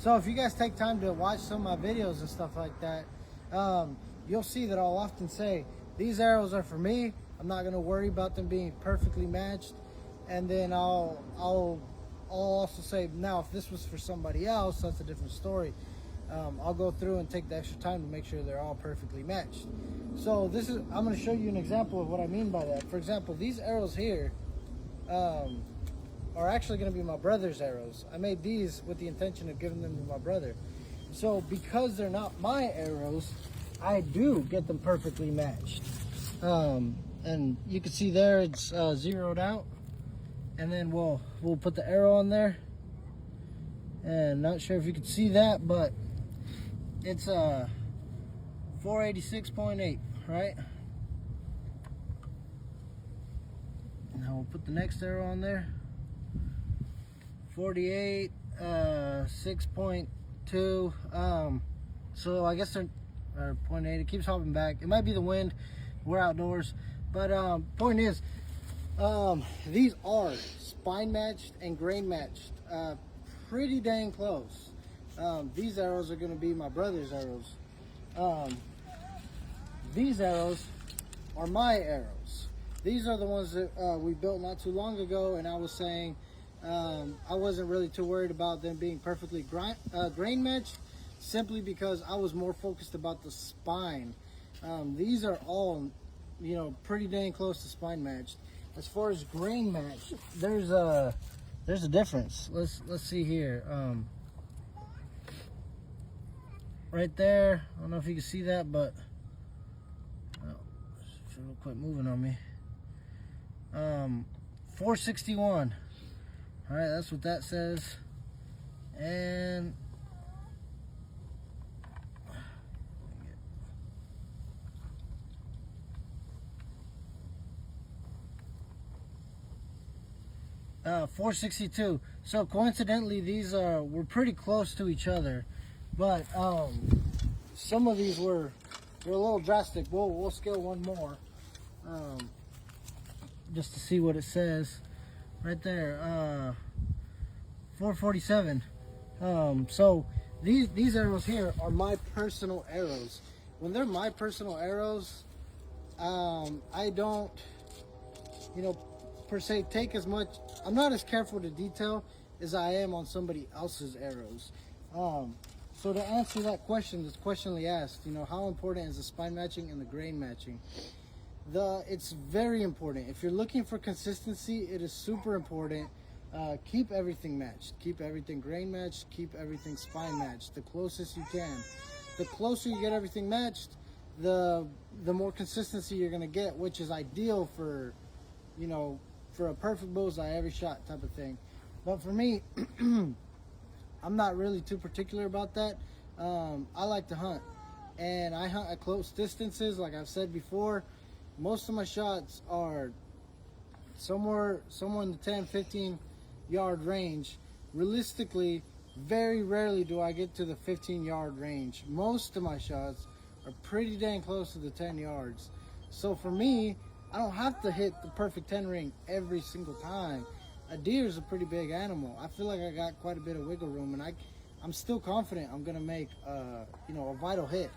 So if you guys take time to watch some of my videos and stuff like that, you'll see that I'll often say, these arrows are for me. I'm not gonna worry about them being perfectly matched. And then I'll also say, now if this was for somebody else, that's a different story. I'll go through and take the extra time to make sure they're all perfectly matched. So I'm gonna show you an example of what I mean by that. For example, these arrows here are actually gonna be my brother's arrows. I made these with the intention of giving them to my brother. So because they're not my arrows, I do get them perfectly matched. And you can see there it's zeroed out. And then we'll put the arrow on there. And not sure if you can see that, but it's 486.8, right? Now we'll put the next arrow on there. 48, 6.2. So I guess they're 0.8. It keeps hopping back. It might be the wind. We're outdoors, but point is, these are spine matched and grain matched, pretty dang close. These arrows are going to be my brother's arrows. These arrows are my arrows. These are the ones that we built not too long ago, and I was saying I wasn't really too worried about them being perfectly grain matched, simply because I was more focused about the spine. These are all, you know, pretty dang close to spine matched. As far as grain match, there's a difference. Let's see here. Right there, I don't know if you can see that, but it'll quit moving on me. 461. All right, that's what that says. And 462. So coincidentally, these were pretty close to each other, but some of these were a little drastic. We'll scale one more just to see what it says right there. 447. So these arrows here are my personal arrows. When they're my personal arrows, I don't, you know, per se take as much. I'm not as careful to detail as I am on somebody else's arrows. So to answer that question that's questionally asked, you know, how important is the spine matching and the grain matching? It's very important. If you're looking for consistency, it is super important. Keep everything matched. Keep everything grain matched. Keep everything spine matched. The closest you can. The closer you get everything matched, the more consistency you're gonna get, which is ideal for, you know, for a perfect bullseye every shot type of thing. But for me, I'm not really too particular about that. I like to hunt, and I hunt at close distances. Like I've said before, most of my shots are somewhere in the 10-15 yard range. Realistically, very rarely do I get to the 15 yard range. Most of my shots are pretty dang close to the 10 yards. So for me, I don't have to hit the perfect 10 ring every single time. A deer is a pretty big animal. I feel like I got quite a bit of wiggle room, and I'm still confident I'm gonna make you know, a vital hit.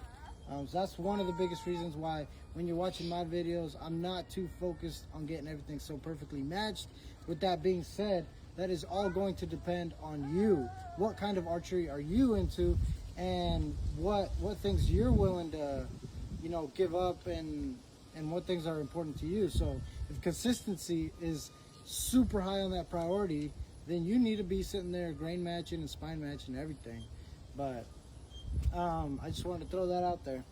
So that's one of the biggest reasons why when you're watching my videos, I'm not too focused on getting everything so perfectly matched. With that being said, that is all going to depend on you. What kind of archery are you into, and what things you're willing to, you know, give up, and what things are important to you. So if consistency is super high on that priority, then you need to be sitting there grain matching and spine matching everything. But I just wanted to throw that out there.